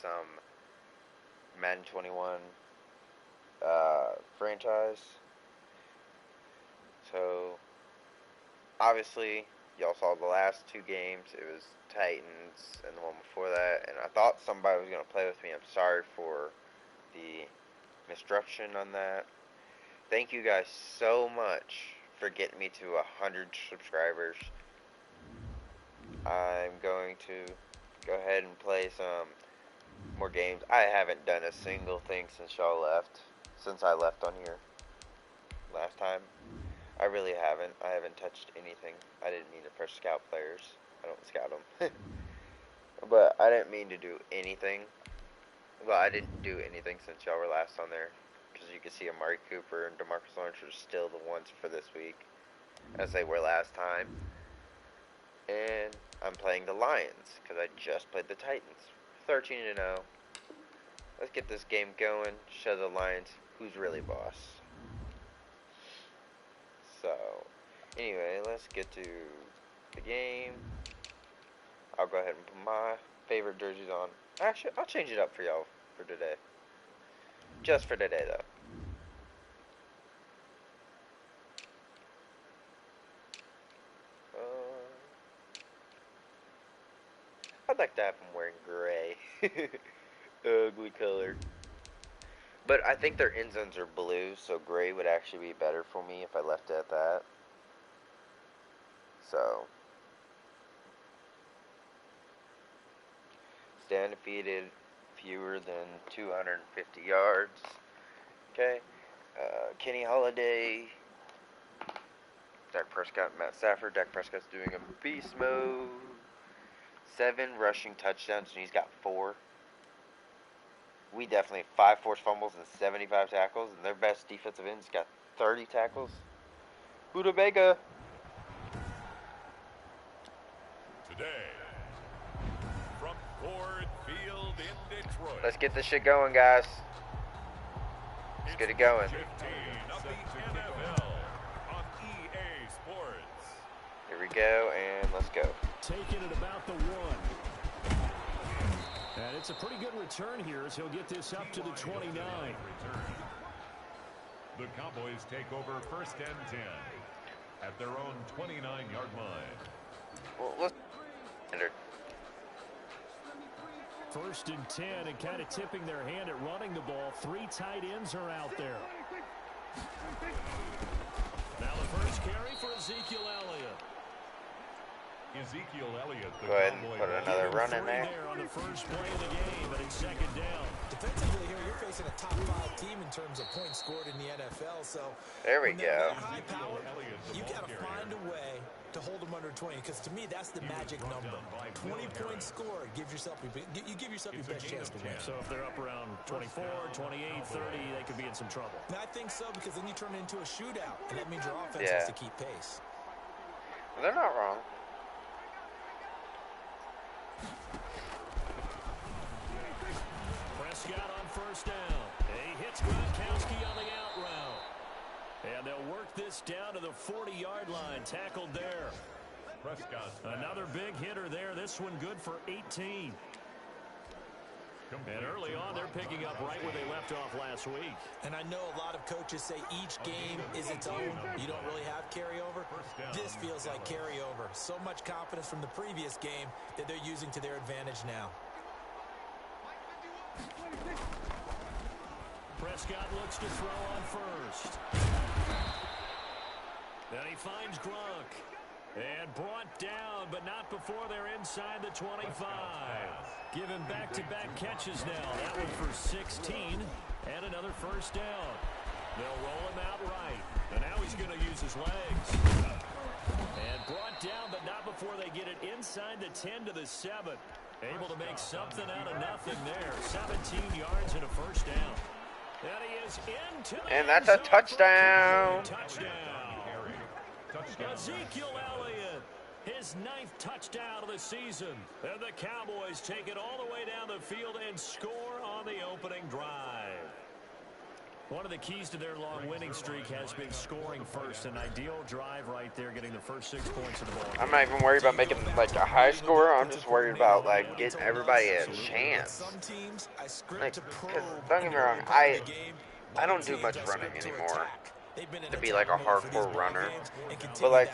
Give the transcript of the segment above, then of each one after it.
some Madden 21 franchise. So, obviously, y'all saw the last two games. It was Titans and the one before that, and I thought somebody was going to play with me. I'm sorry for the misdirection on that. Thank you guys so much for getting me to 100 subscribers. I'm going to go ahead and play some more games. I haven't done a single thing since y'all left. Since I left on here last time. I really haven't. I haven't touched anything. I didn't mean to press scout players. I don't scout them. But I didn't mean to do anything. Well, I didn't do anything since y'all were last on there. Because you can see Amari Cooper and DeMarcus Lawrence are still the ones for this week, as they were last time. And I'm playing the Lions, because I just played the Titans. 13-0. Let's get this game going. Show the Lions who's really boss. So, anyway, let's get to the game. I'll go ahead and put my favorite jerseys on. Actually, I'll change it up for y'all for today. Just for today, though. I'd like to have him wearing gray. Ugly color. But I think their end zones are blue, so gray would actually be better for me if I left it at that. So, stay undefeated, fewer than 250 yards. Okay. Kenny Holiday, Dak Prescott, Matt Stafford. Dak Prescott's doing a beast mode. 7 rushing touchdowns, and he's got 4. We definitely have 5 forced fumbles and 75 tackles, and their best defensive end's got 30 tackles. Buda Vega. Today, from Ford Field in Detroit. Let's get this shit going, guys. Let's get it going. 15 of the NFL on EA Sports. Here we go, and let's go. Taking it about the 1. And it's a pretty good return here as he'll get this up to the 29. The Cowboys take over 1st and 10 at their own 29-yard line. Well, let's... 1st and 10, and kind of tipping their hand at running the ball. 3 tight ends are out there. Now the first carry for Ezekiel Elliott. Ezekiel Elliott. Go ahead and put another run in there. On the first play of the game, but it's 2nd down. Defensively here, you're facing a top 5 team in terms of points scored in the NFL. So there we go. High power, you got to find a way to hold them under 20, because to me that's the magic number. 20 points scored gives yourself you give yourself your best chance to win. So if they're up around 24, 28, 30, they could be in some trouble. And I think so, because then you turn it into a shootout, and that means your offense has to keep pace. They're not wrong. Prescott on 1st down. He hits Gronkowski on the out route. And they'll work this down to the 40-yard line. Tackled there. Prescott. Another big hitter there. This one good for 18. And early on, they're picking up right where they left off last week. And I know a lot of coaches say each game is its own. You don't really have carryover. This feels like carryover. So much confidence from the previous game that they're using to their advantage now. Prescott looks to throw on 1st. Then he finds Gronk. And brought down, but not before they're inside the 25. Given back-to-back catches now. That one for 16. And another 1st down. They'll roll him out right. And now he's going to use his legs. And brought down, but not before they get it inside the 10 to the 7. Able to make something out of nothing there. 17 yards and a 1st down. And he is into the And that's a touchdown. Ezekiel Elliott, his 9th touchdown of the season. And the Cowboys take it all the way down the field and score on the opening drive. One of the keys to their long winning streak has been scoring first. An ideal drive right there, getting the first 6 points of the ball. I'm not even worried about making like a high score. I'm just worried about like getting everybody a chance. Like, cause don't get me wrong, I don't do much running anymore to be like a hardcore runner. But like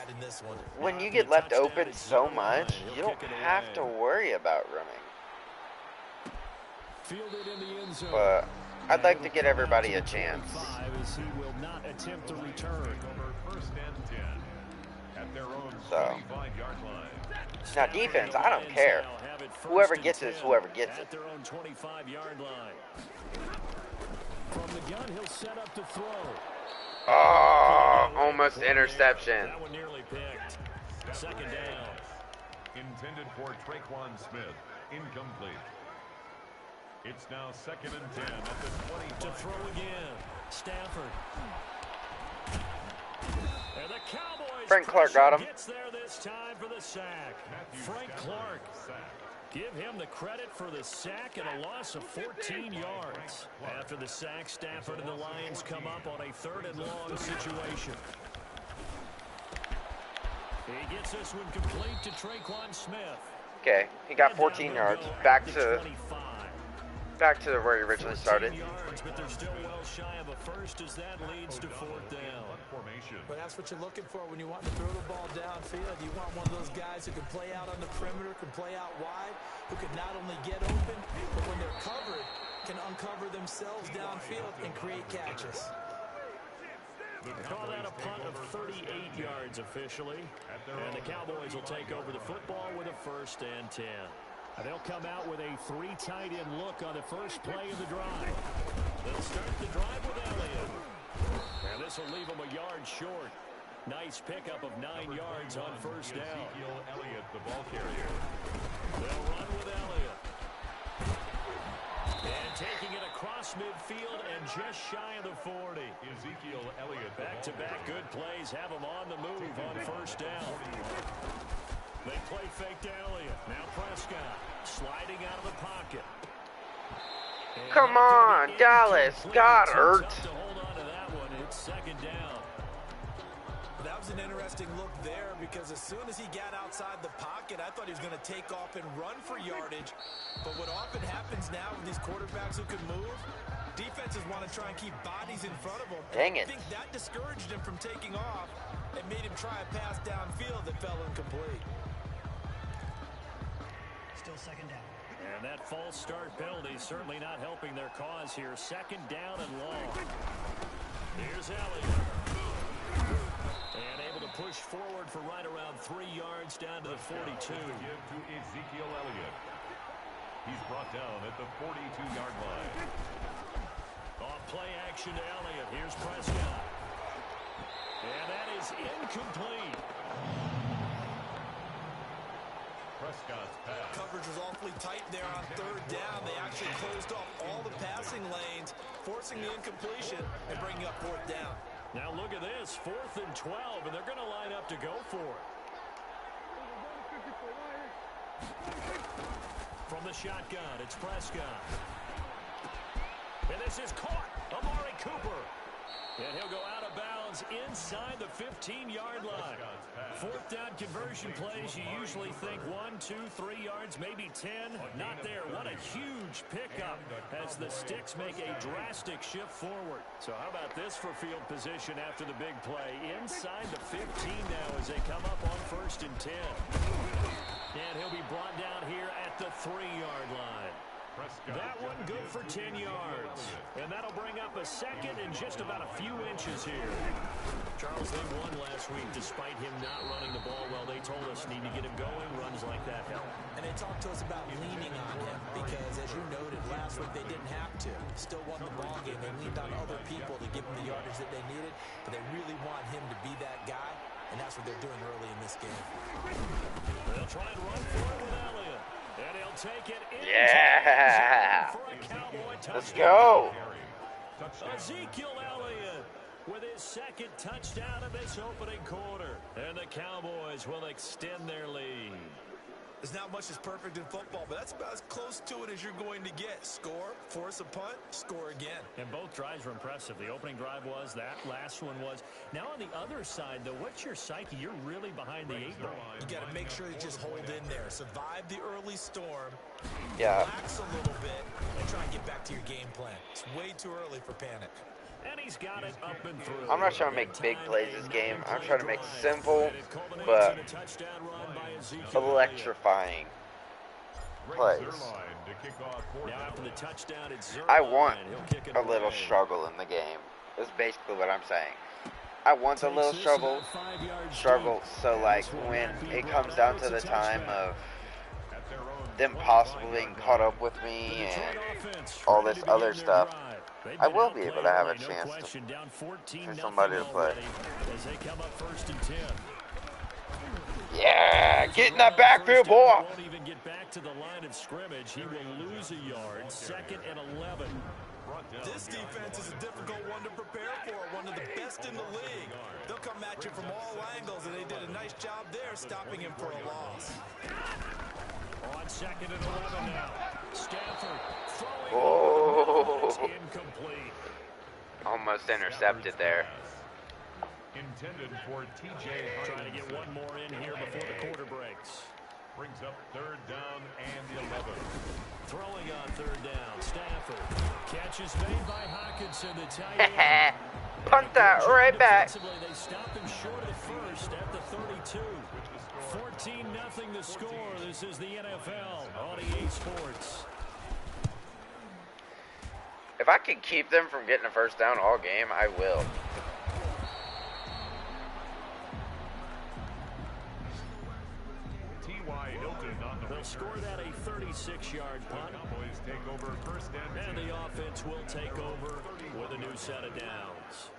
when you get left open so much, you don't have to worry about running. But I'd like to get everybody a chance. So now defense, I don't care. Whoever gets it is whoever gets it. From the gun, he'll set up to throw. Oh, almost interception. That one nearly picked. Second down. Intended for Traquan Smith. Incomplete. It's now 2nd and 10 at the 25. To throw again. Stafford. And the Cowboys. Frank Clark got him. Gets there this time for the sack. Frank Clark. Give him the credit for the sack and a loss of 14 yards. After the sack, Stafford and the Lions come up on a 3rd and long situation. He gets this one complete to Traquan Smith. Okay, he got 14 yards. Back to where he originally started. Yards, but they're still well shy of a first as that leads to 4th down. But that's what you're looking for when you want to throw the ball downfield. You want one of those guys who can play out on the perimeter, can play out wide, who can not only get open, but when they're covered, can uncover themselves downfield and create catches. Call that a punt of 38 yards officially. And the Cowboys will take over the football with a 1st and 10. They'll come out with a 3 tight end look on the first play of the drive. They'll start the drive with Elliott. And this will leave him a yard short. Nice pickup of 9 yards on 1st down. Ezekiel Elliott, the ball carrier. They'll run with Elliott. And taking it across midfield and just shy of the 40. Ezekiel Elliott. Back-to-back good plays have him on the move on 1st down. They play fake to Elliott. Now Prescott sliding out of the pocket. And Come on, Dallas Goedert. To hold on to that one. It's 2nd down. That was an interesting look there because as soon as he got outside the pocket, I thought he was going to take off and run for yardage. But what often happens now with these quarterbacks who can move, defenses want to try and keep bodies in front of them. Dang it. I think that discouraged him from taking off and made him try a pass downfield that fell incomplete. Still 2nd down. And that false start penalty certainly not helping their cause here. 2nd down and long. Here's Elliott. And able to push forward for right around 3 yards down to the 42. Give to Ezekiel Elliott. He's brought down at the 42-yard line. Off play action to Elliott. Here's Prescott. And that is incomplete. Prescott's pass. Coverage was awfully tight there on 3rd down. They actually closed off all the passing lanes, forcing the incompletion and bringing up 4th down. Now look at this, 4th and 12, and they're going to line up to go for it. From the shotgun, it's Prescott. And this is caught. Amari Cooper. And he'll go out of bounds inside the 15-yard line. 4th down conversion plays, you usually think 1, 2, 3 yards, maybe 10. Not there. What a huge pickup as the Sticks make a drastic shift forward. So how about this for field position after the big play? Inside the 15 now as they come up on 1st and 10. And he'll be brought down here at the 3-yard line. That one good for 10 yards. And that'll bring up a 2nd and just about a few inches here. Charles, they won last week despite him not running the ball well. They told us need to get him going. Runs like that help. And they talked to us about leaning on him because, as you noted, last week they didn't have to. Still won the ball game. They leaned on other people to give them the yardage that they needed. But they really want him to be that guy. And that's what they're doing early in this game. They'll try and run for it with Elliott. And he'll take it in. Yeah. For a Cowboy touchdown. Let's go. Ezekiel Elliott with his 2nd touchdown of this opening quarter. And the Cowboys will extend their lead. There's not much that's perfect in football, but that's about as close to it as you're going to get. Score, force a punt, score again. And both drives were impressive. The opening drive was, that last one was. Now on the other side, though, what's your psyche? You're really behind the 8 ball. You got to make sure you just hold in there. Survive the early storm. Yeah. Relax a little bit and try and get back to your game plan. It's way too early for panic. And he's got it up and through. I'm not trying to make big plays this game. I'm trying to make simple but electrifying plays. Now after the touchdown, it's I want a little struggle in the game. That's basically what I'm saying. I want a little struggle, so like when it comes down to the time of them possibly being caught up with me and all this other stuff, I will be able to have a chance for somebody to play. Yeah, get in that backfield, boy. Won't even get back to the line of scrimmage. He will lose a yard. 2nd and 11. This defense is a difficult one to prepare for, one of the best in the league. They'll come at you from all angles, and they did a nice job there stopping him for a loss. On 2nd and 11 now. Stafford throwing. Oh. Incomplete. Almost intercepted there. Intended for TJ. Trying to get one more in here before the quarter breaks. Brings up 3rd down and 11. Throwing on 3rd down. Stafford. Catch is made by Hawkinson, the tight end. Punt that right back. They stop him short of the first at the 32. 14-0 the score. This is the NFL on EA Sports. If I can keep them from getting a first down all game, I will. They'll score that a 36-yard punt. Cowboys take over 1st And the offense will take over with a new set of downs.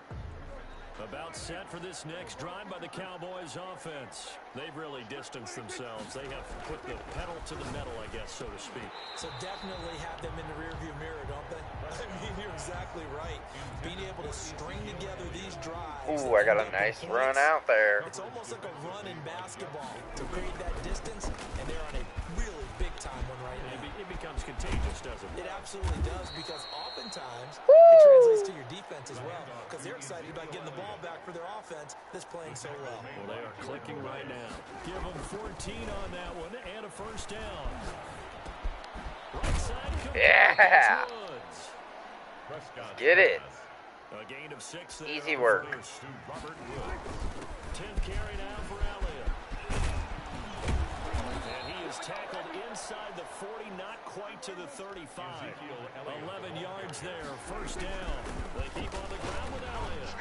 About set for this next drive by the Cowboys offense. They've really distanced themselves. They have put the pedal to the metal, I guess, so to speak. So definitely have them in the rearview mirror, don't they? I mean, you're exactly right. Being able to string together these drives. Ooh, I got a nice run out there. It's almost like a run in basketball to create that distance, and they're on a really big-time one right now. It becomes contagious, doesn't it? It absolutely does, because oftentimes it translates to your defense as well, because they're excited about getting the ball back for their offense that's playing so well. Well, they are clicking right now. Give them 14 on that one and a first down. Right side yeah. Get it. A gain of 6 there. Easy work. 10th carry now for Elliott. And he is tackled inside the 40, not quite to the 35. 11 yards there, first down. They keep on the ground with Elliott.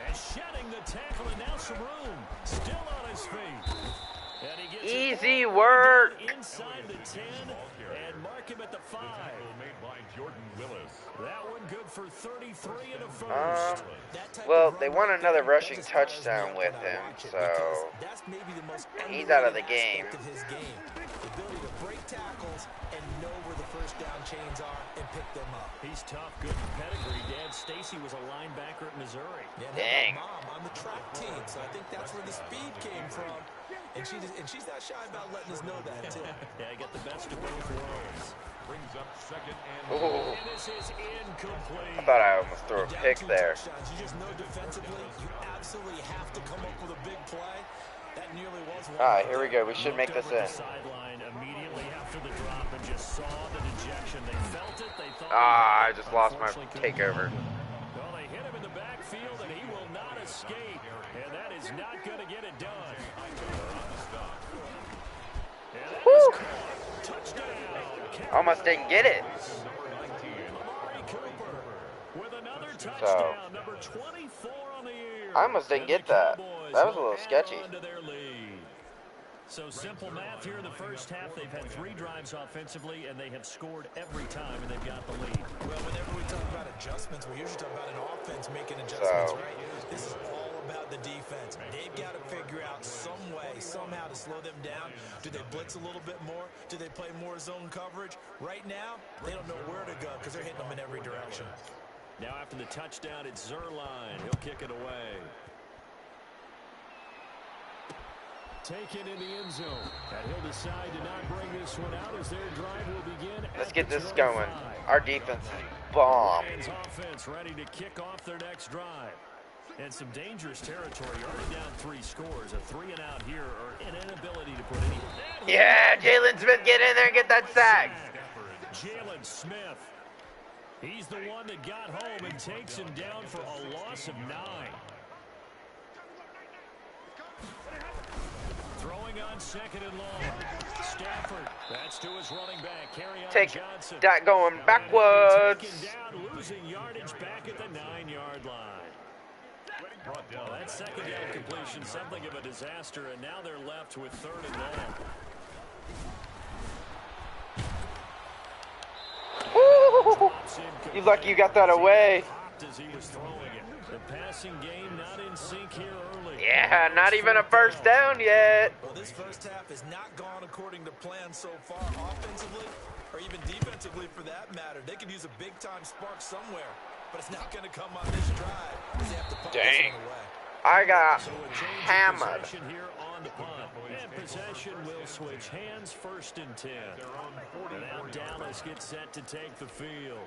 And shedding the tackle, and now some room. Still on his feet. And he gets easy work. Inside the 10 and mark him at the 5. That one good for 33 and a first. Well, they want another rushing touchdown with him, so he's out of the game. The ability to break tackles and know where the first down chains are and pick them up. He's tough, good pedigree. Dad Stacy was a linebacker at Missouri. Yeah, dang. Mom on the track team, so I think that's where the speed came from. And she's not shy about letting us know that, too. Yeah, he got the best of both worlds. Brings up 2nd and Ooh. And this is incomplete. I thought I almost threw a pick there. You just know defensively, you absolutely have to come up with a big play. That nearly was one. All right, here we go. We should make this Over the in. sideline immediately after the drop and just saw the dejection. They felt it. They thought. I just lost my takeover. Well, they hit him in the backfield, and he will not escape. And that is not going to get it done. And that is caught. Touchdown. Almost didn't get it. Amari Cooper with another touchdown, number 24 on the year. I almost didn't get that. That was a little sketchy. So simple math here in the first half. They've had 3 drives offensively, and they have scored every time, and they've got the lead. Well, whenever we talk about adjustments, we usually talk about an offense making adjustments, right? This is all about the defense. They've got to figure out some way, somehow to slow them down. Do they blitz a little bit more? Do they play more zone coverage? Right now, they don't know where to go because they're hitting them in every direction. Now after the touchdown, it's Zerline. He'll kick it away. taken in the end zone. And he'll decide to not bring this one out as their drive will begin Let's at get the this 25. going. Our defense is bomb. Lions offense ready to kick off their next drive. And some dangerous territory. Already down 3 scores. A 3 and out here, or an inability to put any. Yeah, Jalen Smith, get in there and get that sack. Jalen Smith. He's the one that got home and takes him down for a loss of 9. Throwing on 2nd and long. Stafford. That's to his running back. Take Johnson. that going backwards. Down, losing yardage back at the 9-yard line. Well, that 2nd down completion, something of a disaster, and now they're left with 3rd and long. Woo! You lucky you got that away. As he was throwing it. The passing game not in sync here early. Yeah, not even a first down yet. Well, this first half has not gone according to plan so far offensively, or even defensively for that matter. They could use a big-time spark somewhere, but it's not going to come on this drive. They have to put this one away. I got So a change hammered. of possession here on the punt. And possession will switch hands, 1st and 10. And now Dallas gets set to take the field.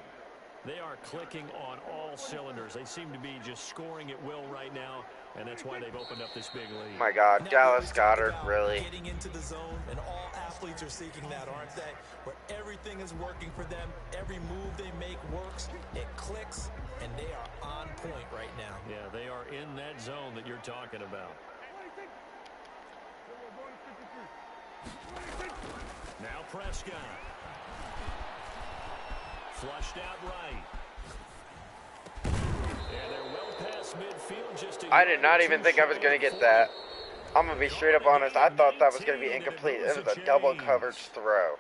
They are clicking on all cylinders. They seem to be just scoring at will right now, and that's why they've opened up this big lead. My God, Dallas Goddard, really. Getting into the zone, and all athletes are seeking that, aren't they? Where everything is working for them, every move they make works, it clicks, and they are on point right now. Yeah, they are in that zone that you're talking about. Now Prescott. Flushed out right. And they're well past midfield. Just I did not even think I was going to get that. I'm going to be straight up honest. I thought that was going to be incomplete. It was a double coverage throw.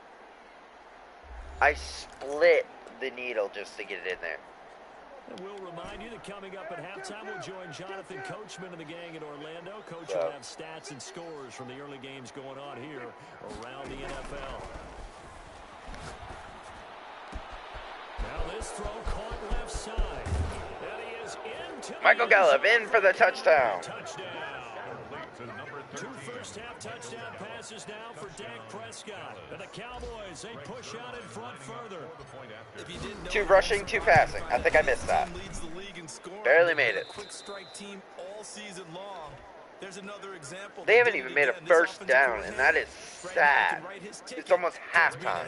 I split the needle just to get it in there. And we'll remind you that coming up at halftime, we'll join Jonathan Coachman and the gang in Orlando. Coach will have stats and scores from the early games going on here around the NFL. Now this throw caught left side. And he is into Michael Gallup in for the touchdown. Touchdown. 2 first-half touchdown passes now for Dak Prescott. And the Cowboys, they push out in front further. 2 rushing, 2 passing. I think I missed that. Barely made it. Quick strike team all season long. There's another example. They haven't even made a first down, and that is sad. It's almost halftime.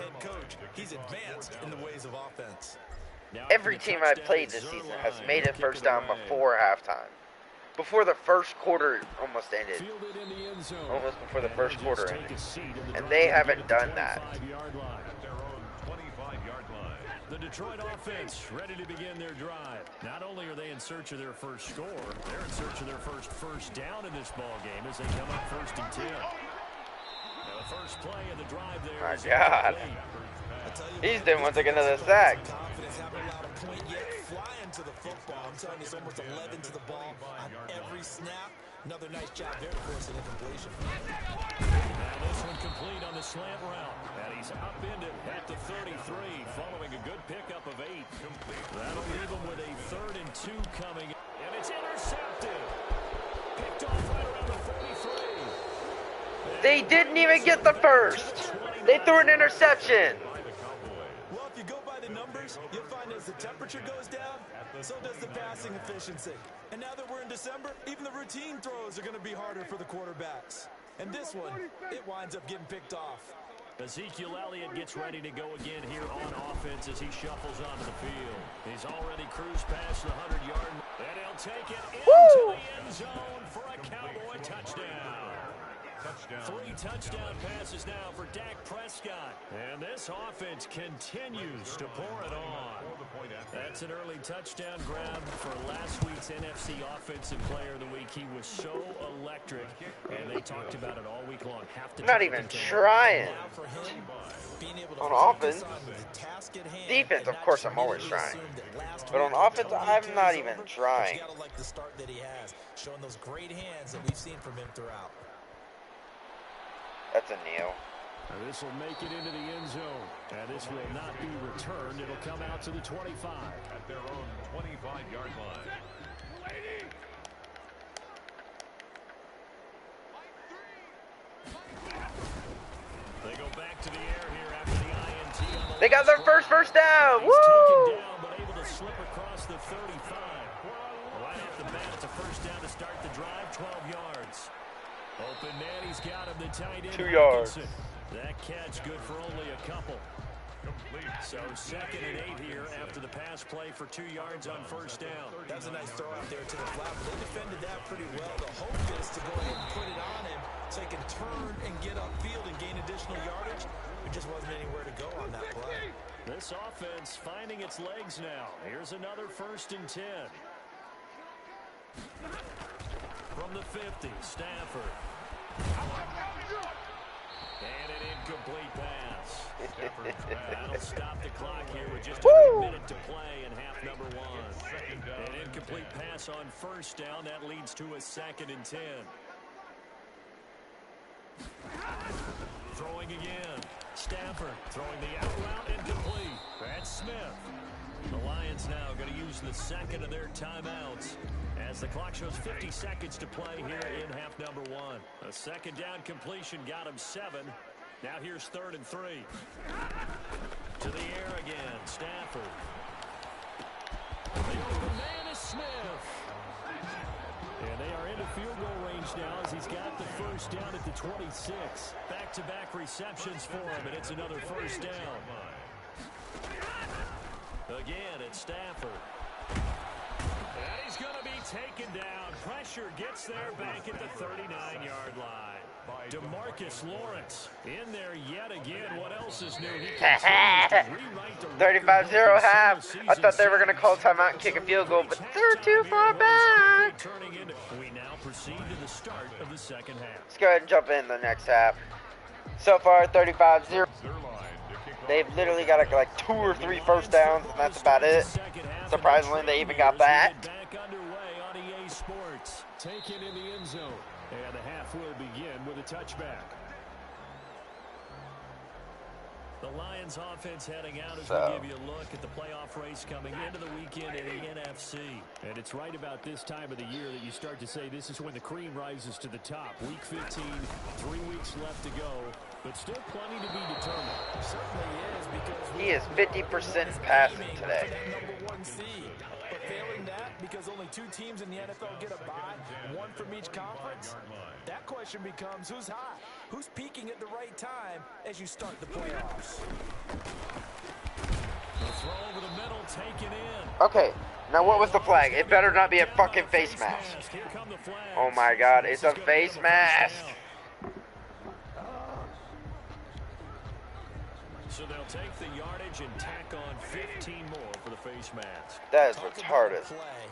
He's advanced in the ways of offense. Every team I've played this season has made a first down before halftime. Before the first quarter almost ended. Almost before the first quarter ended. And they haven't done that. The Detroit offense ready to begin their drive. Not only are they in search of their first score, they're in search of their first down in this ball game as they come up 1st and 10. Now the first play of the drive there. My God. He's done once again another sack. Confidence haven't allowed a point yet. Flying to the football. I'm telling you, it's almost 11 to the ball on every snap. Another nice job there to force an incompletion. Now this one complete on the slant route. And he's up into at the 33 following a good pickup of 8. That'll leave him with a 3rd and 2 coming. And it's intercepted. Picked off right around the 43. They didn't even get the first. They threw an interception. Well, if you go by the numbers, you'll find as the temperature goes down, so does the passing efficiency. And now that we're in December, even the routine throws are going to be harder for the quarterbacks. And this one, it winds up getting picked off. Ezekiel Elliott gets ready to go again here on offense as he shuffles onto the field. He's already cruised past the 100-yard. And he'll take it into the end zone for a Cowboy touchdown. 3 touchdown passes now for Dak Prescott. And this offense continues to pour it on. That's an early touchdown grab for last week's NFC Offensive Player of the Week. He was so electric, and they talked about it all week long. Not even trying. On offense. Defense, of course, I'm always trying. But on offense, I'm not even trying. You gotta like the start that he has, showing those great hands that we've seen from him throughout. That's a kneel. And this will make it into the end zone. And this will not be returned. It'll come out to the 25. At their own 25-yard line. They got their first down. He's taken Woo! down, but able to slip across the 35. Right off the bat, it's a first down to start the drive, 12 yards. Open man, he's got him, the tight end. 2 yards. That catch good for only a couple. So 2nd and 8 here after the pass play for 2 yards on first down. That was a nice throw out there to the flat, but they defended that pretty well. The hope is to go ahead and put it on him so he can turn and get upfield and gain additional yardage. There just wasn't anywhere to go on that play. This offense finding its legs now. Here's another 1st and 10. From the 50, Stafford. And an incomplete pass. That'll stop the clock here with just a minute to play in half number 1. An incomplete pass on first down. That leads to a 2nd and 10. Throwing again. Stafford throwing the out route incomplete. That's Smith. The Lions now going to use the 2nd of their timeouts as the clock shows 50 seconds to play here in half number 1. A 2nd down completion got him 7. Now here's 3rd and 3. To the air again. Stafford. The open man is Smith. And they are into field goal range now as he's got the first down at the 26. Back-to-back receptions for him, and it's another first down. Again, it's Stafford. And he's going to be taken down. Pressure gets there back at the 39-yard line. DeMarcus Lawrence in there yet again. What else is new? 35-0 half. I thought they were going to call timeout and kick a field goal, but they're too far back. We now proceed to the start of the 2nd half. Let's go ahead and jump in the next half. So far, 35-0. They've literally got like 2 or 3 first downs, and that's about it. Surprisingly, they even got that. Back underway on EA Sports. Taken in the end zone. And the half will begin with a touchback. The Lions offense heading out as we give you a look at the playoff race coming into the weekend in the NFC. And it's right about this time of the year that you start to say this is when the cream rises to the top. Week 15, 3 weeks left to go, but still plenty to be determined. Certainly is, because He is 50% passing today. Number 1 seed. But failing that, because only 2 teams in the NFL get a bye, 1 from each conference, that question becomes who's hot? Who's peaking at the right time as you start the playoffs? The throw over the middle, taken in. Okay, now what was the flag? It better not be a fucking face mask. Here come the flags. Oh my god, it's a face mask. So they'll take the yardage and tack on 15 more for the face mask. That is Talk about retarded. a play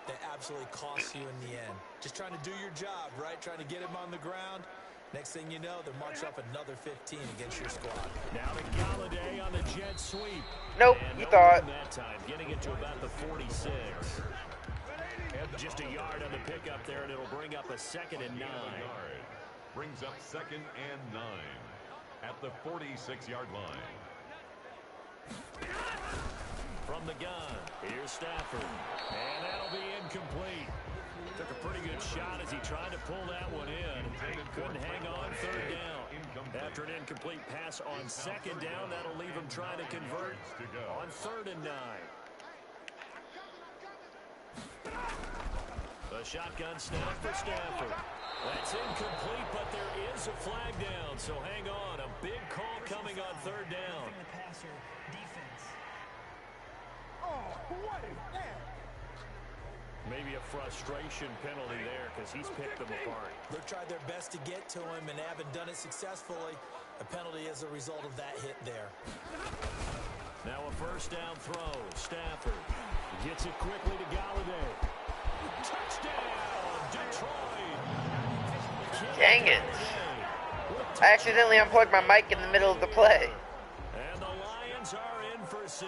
that absolutely costs you in the end. Just trying to do your job, right? Trying to get him on the ground. Next thing you know, they're marching up another 15 against your squad. Now to Galladay on the jet sweep. Nope, And you no thought. room that time, getting it to about the 46. Just a yard on the pickup there, and it'll bring up a 2nd and 9. Brings up 2nd and 9 at the 46-yard line. From the gun, here's Stafford. And that'll be incomplete. Took a pretty good shot as he tried to pull that one in. Couldn't hang on 3rd down. After an incomplete pass on 2nd down, that'll leave him trying to convert on 3rd and 9. The shotgun snap for Stafford. That's incomplete, but there is a flag down, so hang on. A big call coming on 3rd down. Maybe a frustration penalty there because he's picked them apart. They've tried their best to get to him and haven't done it successfully. A penalty as a result of that hit there. Now a first down throw. Stafford gets it quickly to Galladay. Touchdown, Detroit. Dang it. I accidentally unplugged my mic in the middle of the play. And the Lions are in for 6.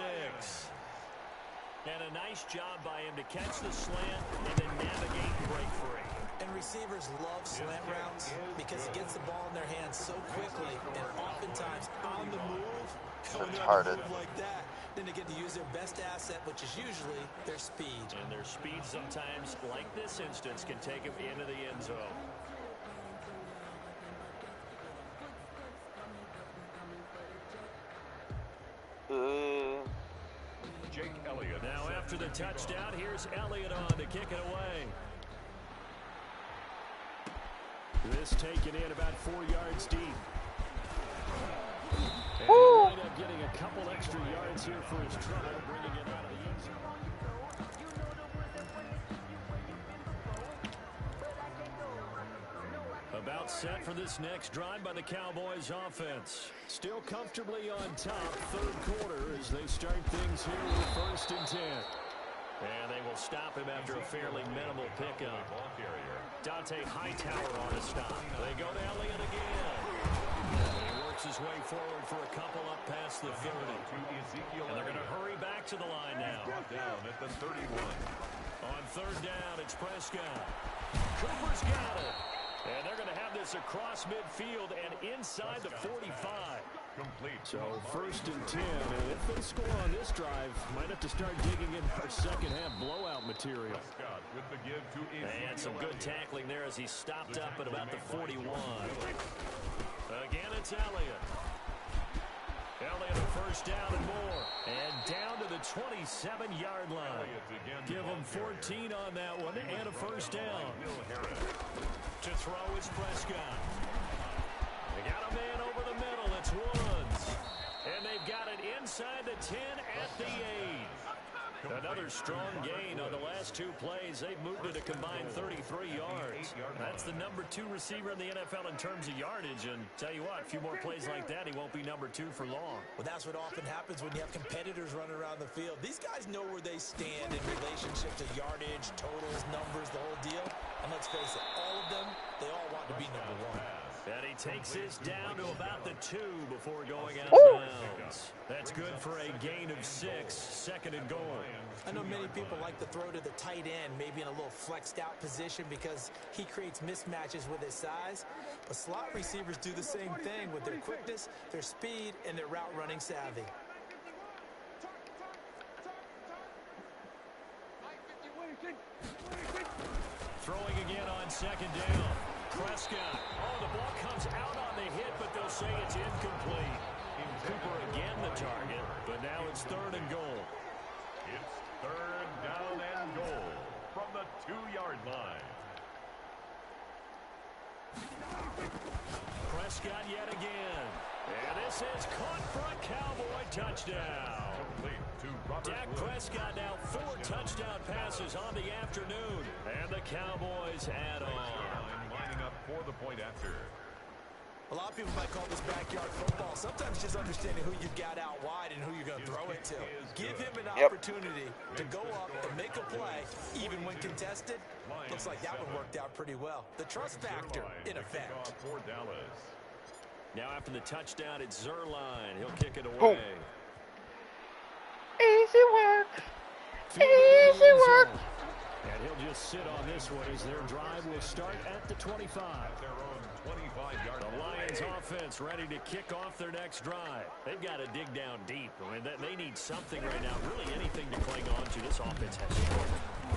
And a nice job by him to catch the slant and then navigate and break free. And receivers love slant routes because it gets the ball in their hands so quickly and oftentimes on the move. Retarded. Like that, then they get to use their best asset, which is usually their speed. And their speed sometimes, like this instance, can take them into the end zone. after the touchdown. Here's Elliott on to kick it away. This taken in about 4 yards deep. And he'll end up getting a couple extra yards here for his trouble, bringing it out of the end zone. About set for this next drive by the Cowboys offense. Still comfortably on top, third quarter, as they start things here with 1st and 10. And they will stop him after a fairly minimal pickup. Dante Hightower on a stop. They go to Elliott again. He works his way forward for a couple up past the 30. And they're going to hurry back to the line now. Down at the 31. On 3rd down, it's Prescott. Cooper's got it. And they're going to have this across midfield and inside the 45. Complete. So 1st and 10, and if they score on this drive, might have to start digging in our second half blowout material. Prescott with the give to And some good tackling there as he stopped up at about the 41. Again, it's Elliott. Elliott a 1st down and more. And down to the 27-yard line. Give him 14 on that one and a 1st down. To throw is Prescott. They got a man over the middle. It's Woods. And they've got it inside the 10 at the 8. Another strong gain on the last 2 plays. They've moved it a combined 33 yards. That's the number 2 receiver in the NFL in terms of yardage. And tell you what, a few more plays like that, he won't be number 2 for long. Well, that's what often happens when you have competitors running around the field. These guys know where they stand in relationship to yardage, totals, numbers, the whole deal. And let's face it, all of them, they all want to be number 1. And he takes his down to about the 2 before going out of bounds. That's good for a gain of 6, 2nd and goal. I know many people like to throw to the tight end, maybe in a little flexed out position because he creates mismatches with his size. But slot receivers do the same thing with their quickness, their speed, and their route running savvy. Throwing again on 2nd down. Prescott. Oh, the ball comes out on the hit, but they'll say it's incomplete. Cooper again the target, but now it's 3rd and goal. It's 3rd down and goal from the 2-yard line. Prescott yet again. And this is caught for a Cowboy touchdown. Complete to Robert Dak Woods. Prescott now 4 touchdown passes on the afternoon. And the Cowboys add on. Lining up for the point after. A lot of people might call this backyard football. Sometimes just understanding who you got out wide and who you're going to throw it to. Give him an opportunity to go up and make a play, even when contested. Looks like that one worked out pretty well. The trust factor, in effect. For Dallas. Now after the touchdown, it's Zerline. He'll kick it away. Easy work. Easy work. And he'll just sit on this one as their drive will start at the 25. Their own 25-yard The Lions offense ready to kick off their next drive. They've got to dig down deep. I mean, they need something right now, really anything to cling on to. This offense has struggled.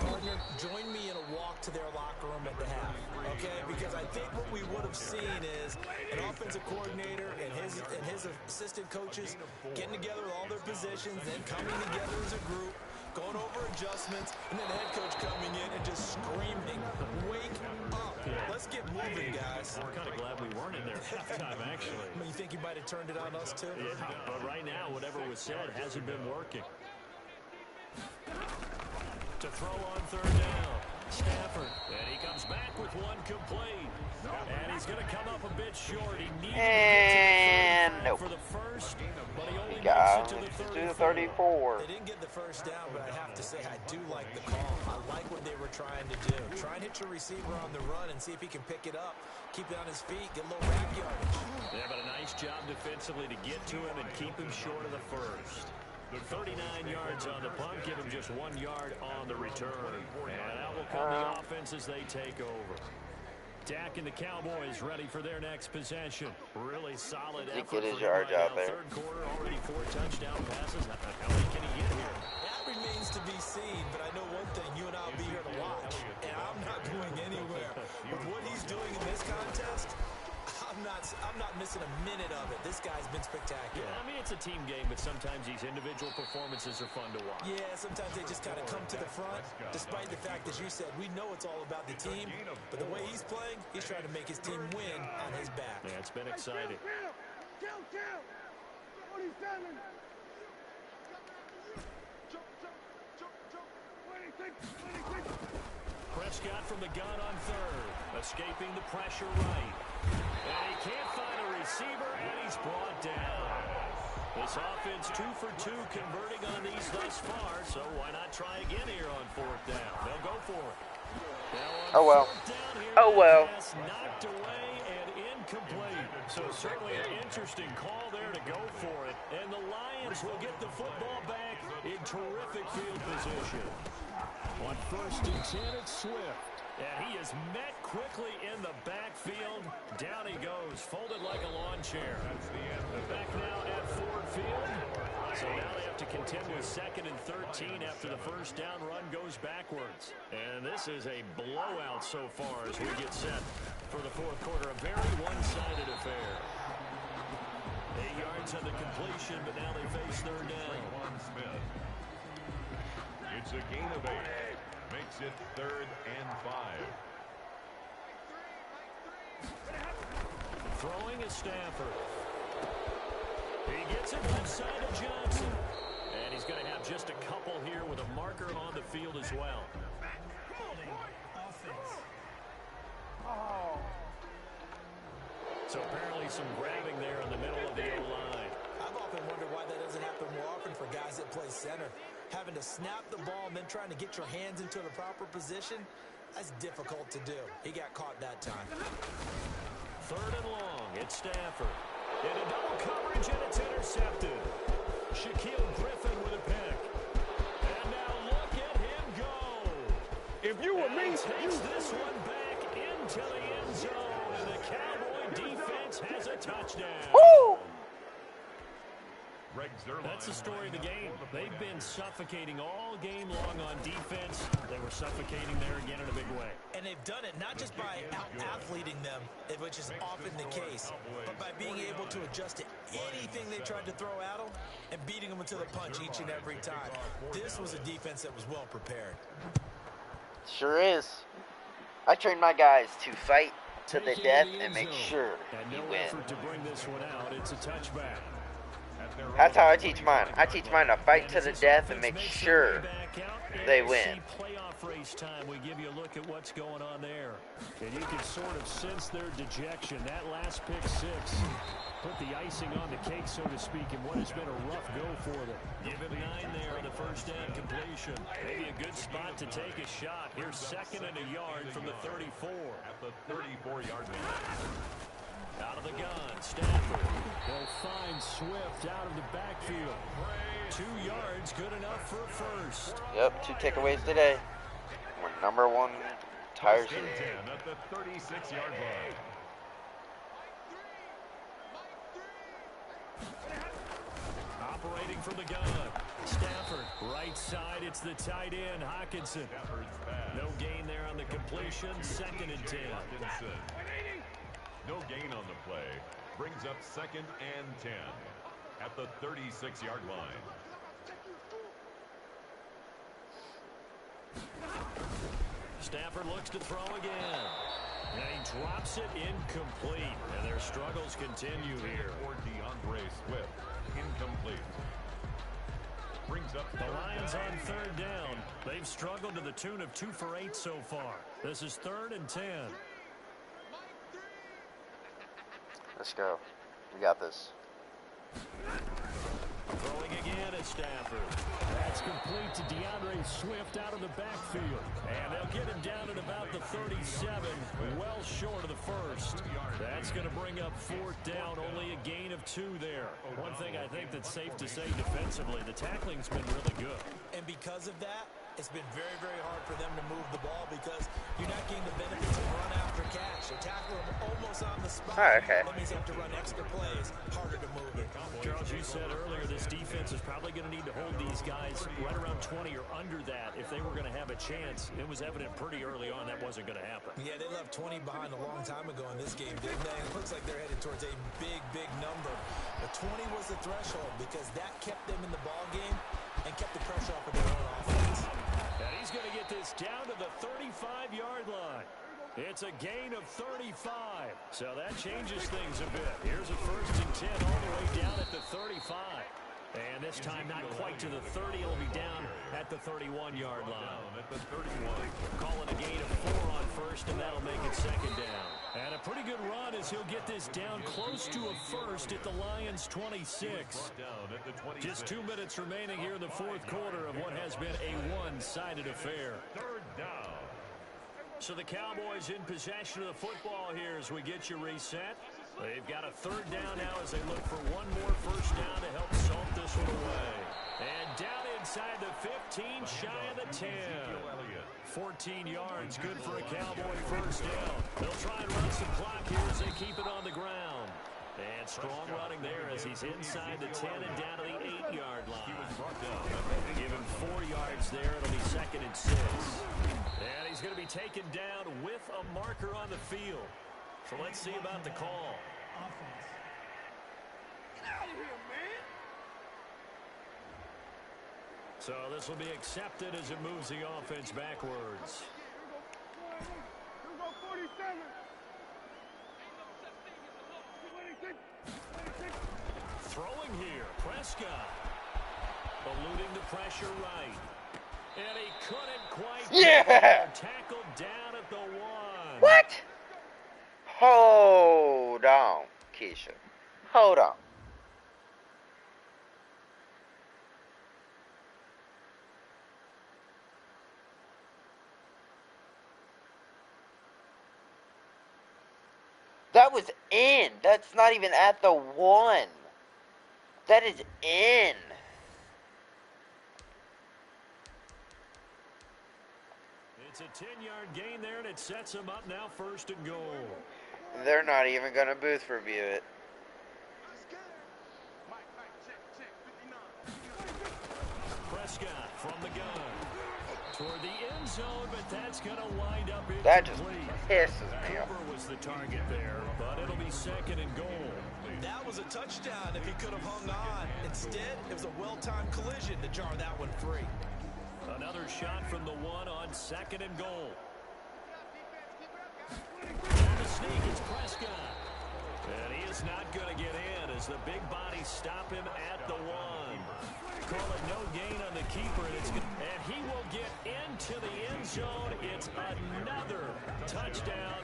Partner, join me in a walk to their locker room at the half, okay? Because I think what we would have seen is an offensive coordinator and his assistant coaches getting together with all their positions, then coming together as a group, going over adjustments, and then the head coach coming in and just screaming, wake up. Let's get moving, guys. I'm kind of glad we weren't in there at halftime, actually. You think he might have turned it on us, too? Yeah, but right now, whatever was said hasn't been working. To throw on 3rd down. Stafford. And he comes back with one complete. And he's going to come up a bit short. He needed And to get to the 35 for the first, but he only got makes it to to the the 34. They didn't get the 1st down, but I have to say I do like the call. I like what they were trying to do. Try and hit your receiver on the run and see if he can pick it up, keep it on his feet, get a little rap yardage. Yeah, but a nice job defensively to get to him and keep him short of the 1st. 39 yards on the punt, give him just 1 yard on the return. And out will come the offense as they take over. Dak and the Cowboys ready for their next possession. Really solid He effort get his for him yards right out now. there. 3rd quarter, already 4 touchdown passes. How many can he get here? That remains to be seen, but I know one thing, you and I will be here to watch, and I'm not going anywhere. With what he's doing in this contest, I'm I'm not missing a minute of it. This guy's been spectacular. Yeah, I mean, it's a team game, but sometimes these individual performances are fun to watch. Yeah, sometimes they just kind of come to the front, despite the fact, as you said, we know it's all about the team, but the way he's playing, he's trying to make his team win on his back. Yeah, it's been exciting. Prescott from the gun on third, escaping the pressure right. And he can't find a receiver, and he's brought down. This offense 2 for 2 converting on these thus far, so why not try again here on fourth down? They'll go for it. Oh well. Oh well. Knocked away and incomplete. So certainly an interesting call there to go for it. And the Lions will get the football back in terrific field position. On 1st and 10, it's Swift. And he is met quickly in the backfield. Down he goes, folded like a lawn chair. Back now at Ford Field. So now they have to contend with 2nd and 13 after the first down run goes backwards. And this is a blowout so far as we get set for the fourth quarter. A very one-sided affair. 8 yards on the completion, but now they face third down. Smith. It's a gain of 8. Makes it 3rd and 5. Throwing is Stafford. He gets it from side of Johnson. And he's going to have just a couple here with a marker on the field as well. So apparently some grabbing there in the middle of the O-line. I've often wondered why that doesn't happen more often for guys that play center. Having to snap the ball and then trying to get your hands into the proper position, that's difficult to do. He got caught that time. 3rd and long, it's Stafford. Into double coverage, and it's intercepted. Shaquille Griffin with a pick. And now look at him go. If you were me, takes this one back into the end zone, and the Cowboy defense has a touchdown. Woo! That's the story of the game. They've been suffocating all game long on defense. They were suffocating there again in a big way. And they've done it not just by out-athleting them, which is often the case, but by being able to adjust to anything they tried to throw at them and beating them into the punch each and every time. This was a defense that was well prepared. Sure is. I train my guys to fight to the death and make sure you win. Effort to bring this one out. It's a touchback. That's how I teach mine. I teach mine to fight to the death and make sure they win. Playoff race time. We give you a look at what's going on there. And you can sort of sense their dejection. That last pick six put the icing on the cake, so to speak, in what has been a rough go for them. Give him 9 there on the first down completion. Maybe a good spot to take a shot. Here's 2nd and a yard from the 34. At the 34-yard line. Out of the gun, Stafford. They'll find Swift out of the backfield. 2 yards, good enough for a first. Yep, 2 takeaways today. We're number 1 tires. 10 at the 36-yard line. Operating from the gun. Stafford, right side, it's the tight end, Hawkinson. No gain there on the completion, 2nd and 10. No gain on the play. Brings up 2nd and 10 at the 36-yard line. Stafford looks to throw again. And he drops it incomplete. And their struggles continue here. For DeAndre Swift. Incomplete. Brings up the Lions on 3rd down. They've struggled to the tune of 2 for 8 so far. This is 3rd and 10. Let's go. We got this. Throwing again at Stafford. That's complete to DeAndre Swift out of the backfield. And they'll get him down at about the 37, well short of the first. That's going to bring up 4th down, only a gain of 2 there. One thing I think that's safe to say defensively, the tackling's been really good. And because of that, It's been very, very hard for them to move the ball because you're not getting the benefits of run after catch. You tackle them almost on the spot. Oh, okay. That means you have to run extra plays. Harder to move it. Charles, you said earlier this defense is probably going to need to hold these guys right around 20 or under that if they were going to have a chance. It was evident pretty early on that wasn't going to happen. Yeah, they left 20 behind a long time ago in this game, didn't they? It looks like they're headed towards a big, big number. But 20 was the threshold because that kept them in the ball game and kept the pressure off of their own offense. And he's going to get this down to the 35-yard line. It's a gain of 35. So that changes things a bit. Here's a 1st and 10 all the way down at the 35. And this time not quite to the 30. It'll be down at the 31-yard line. At the 31. Calling a gain of 4 on 1st, and that'll make it 2nd down. And a pretty good run as he'll get this down close to a 1st at the Lions' 26. Just 2 minutes remaining here in the 4th quarter of what has been a one-sided affair. 3rd down. So the Cowboys in possession of the football here as we get you reset. They've got a 3rd down now as they look for one more 1st down to help salt this one away. And down inside the 15, shy of the 10. 14 yards, good for a Cowboy 1st down. They'll try and run some clock here as they keep it on the ground. And strong running there as he's inside the 10 and down to the 8-yard line. Give him 4 yards there. It'll be 2nd and 6. And he's going to be taken down with a marker on the field. So let's see about the call. Get out of here, man. So this will be accepted as it moves the offense backwards. Here we go, 47. 26. Throwing here, Prescott. Eluding the pressure right. And he couldn't quite Yeah! get there. Tackled down at the 1. What? Hold on, Keisha. Hold on. That was in. That's not even at the 1. That is in. It's a 10-yard gain there, and it sets him up now 1st and goal. They're not even going to booth review it. Prescott from the gun. Toward the end zone, but that's going to wind up incomplete. That just pisses me off. Cooper was the target there, but it'll be 2nd and goal. That was a touchdown if he could have hung on. Instead, it was a well-timed collision to jar that one free. Another shot from the 1 on 2nd and goal. On the sneak, it's Prescott. And he is not going to get in as the big bodies stop him at the 1. Call it no gain on the keeper, and he will get into the end zone. It's another touchdown.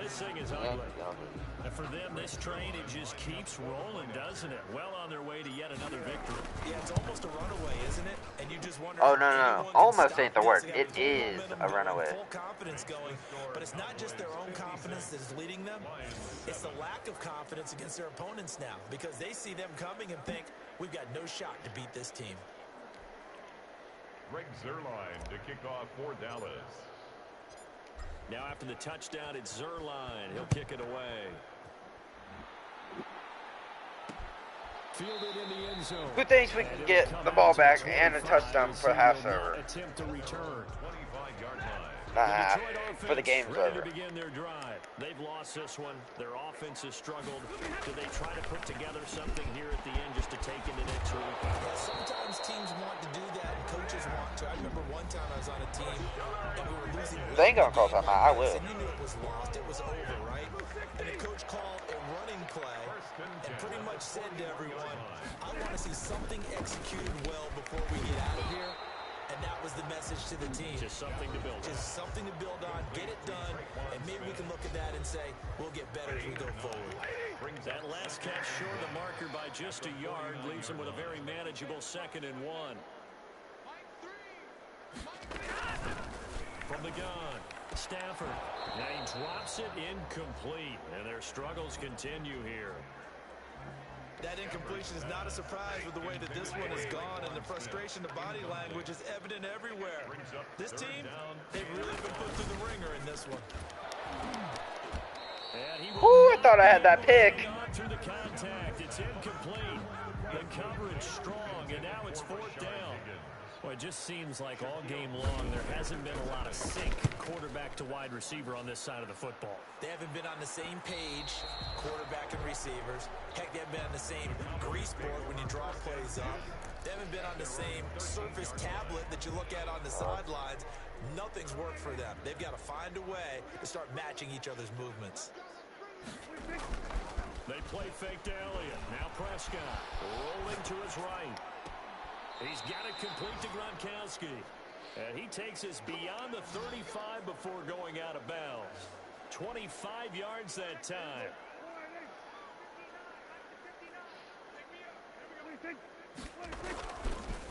This thing is ugly. And for them, this train, it just keeps rolling, doesn't it? Well on their way to yet another victory. Yeah, it's almost a runaway, isn't it? And you just wonder. Oh, no. Almost ain't the word. It is a runaway. Full confidence going, but it's not just their own confidence that is leading them. It's the lack of confidence against their opponents now because they see them coming and think, we've got no shot to beat this team. Greg Zuerlein to kick off for Dallas. Now after the touchdown, it's Zuerlein. He'll kick it away. Fielded in the end zone. Who thinks we can get the ball back and a touchdown for half server? Attempt to return. 25-yard line. Nah, for the game's ready over. to begin their drive. They've lost this one. Their offense has struggled. Do they try to put together something here at the end just to take into next week? Yeah, sometimes teams want to do that and coaches want to. I remember one time I was on a team and we were losing. They ain't gonna call timeout. I will. And you knew it was lost. It was over, right? And the coach called a running play and pretty much said to everyone, I want to see something executed well before we get out of here. And that was the message to the team. Just something to build on. Just something to build on, get it done, and maybe we can look at that and say, we'll get better as we go forward. That last catch short of the marker by just a yard leaves him with a very manageable 2nd and 1. From the gun, Stafford. Now he drops it incomplete, and their struggles continue here. That incompletion is not a surprise with the way that this one has gone, and the frustration, the body language is evident everywhere. This team, they've really been put through the ringer in this one. Ooh, I thought I had that pick. Through the contact, it's incomplete. The coverage strong, and now it's fourth down. Well, it just seems like all game long there hasn't been a lot of sync quarterback to wide receiver on this side of the football. They haven't been on the same page, quarterback and receivers. Heck, they haven't been on the same grease board when you draw plays up. They haven't been on the same Surface tablet that you look at on the sidelines. Nothing's worked for them. They've got to find a way to start matching each other's movements. They play fake to Elliott. Now Prescott rolling to his right. He's got it complete to Gronkowski. And he takes us beyond the 35 before going out of bounds. 25 yards that time.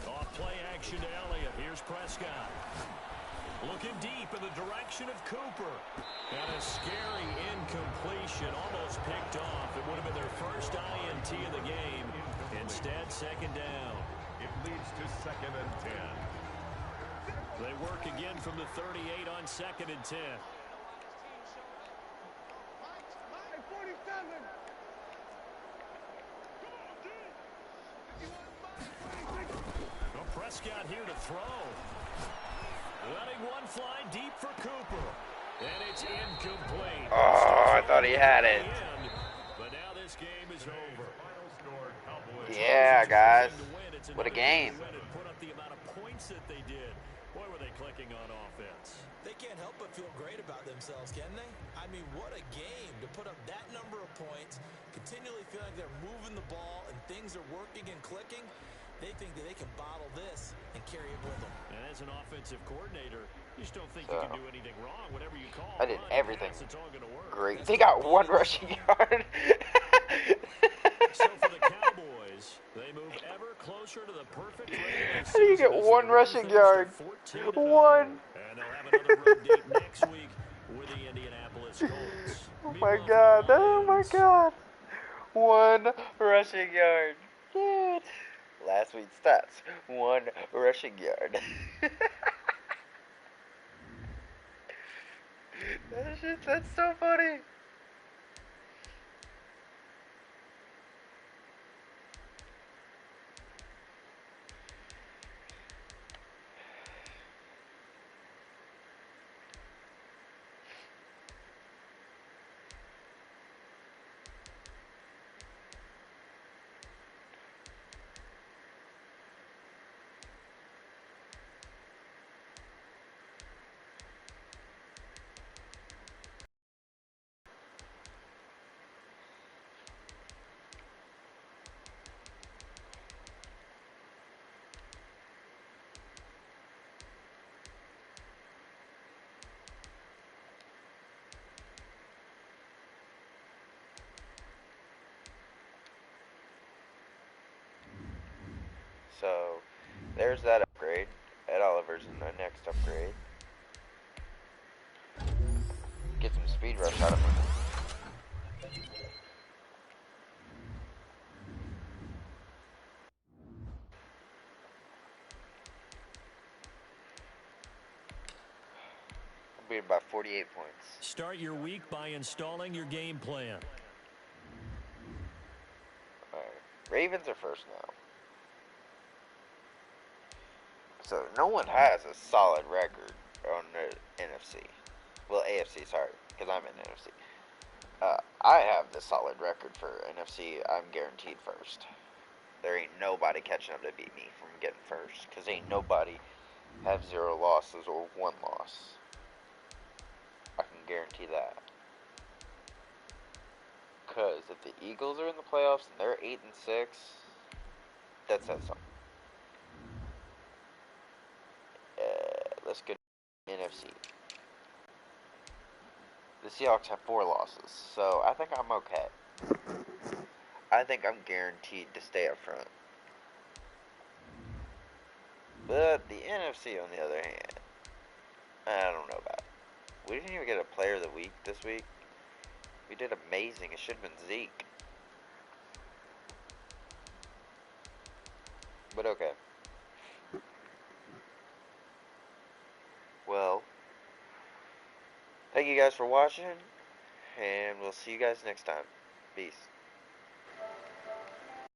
Off play action to Elliott. Here's Prescott. Looking deep in the direction of Cooper. And a scary incompletion, almost picked off. It would have been their first INT of the game. Instead, second down. It leads to 2nd and 10. They work again from the 38 on 2nd and 10. Well, Prescott here to throw. Letting one fly deep for Cooper. And it's incomplete. Oh, I thought he had it. But now this game is over. Yeah, guys. What a game. Put up the amount of points that they did. Boy, were they clicking on offense. They can't help but feel great about themselves, can they? I mean, what a game to put up that number of points, continually feel like they're moving the ball and things are working and clicking. They think that they can bottle this and carry it with them. And as an offensive coordinator, you just don't think you can do anything wrong. Whatever you call I did everything it's all gonna work. great. They got one rushing yard. So for the Cowboys, they move ever closer to the perfect regular How do you get one rushing yard? One. And they'll have another road date next week with the Indianapolis Colts. Oh my god. Oh my god. One rushing yard. Dude. Last week's stats. One rushing yard. That's so funny. So, there's that upgrade. Ed Oliver's in the next upgrade. Get some speed rush out of him. I'll be about 48 points. Start your week by installing your game plan. Alright. Ravens are first now. So, no one has a solid record on the NFC. Well, AFC, sorry, because I'm in NFC. I have the solid record for NFC. I'm guaranteed first. There ain't nobody catching up to beat me from getting first, because ain't nobody have 0 losses or 1 loss. I can guarantee that. Because if the Eagles are in the playoffs and they're 8-6, that says something. Let's get NFC. The Seahawks have 4 losses, so I think I'm okay. I think I'm guaranteed to stay up front. But the NFC, on the other hand, I don't know about it. We didn't even get a player of the week this week. We did amazing. It should have been Zeke. But okay. Well, thank you guys for watching, and we'll see you guys next time. Peace.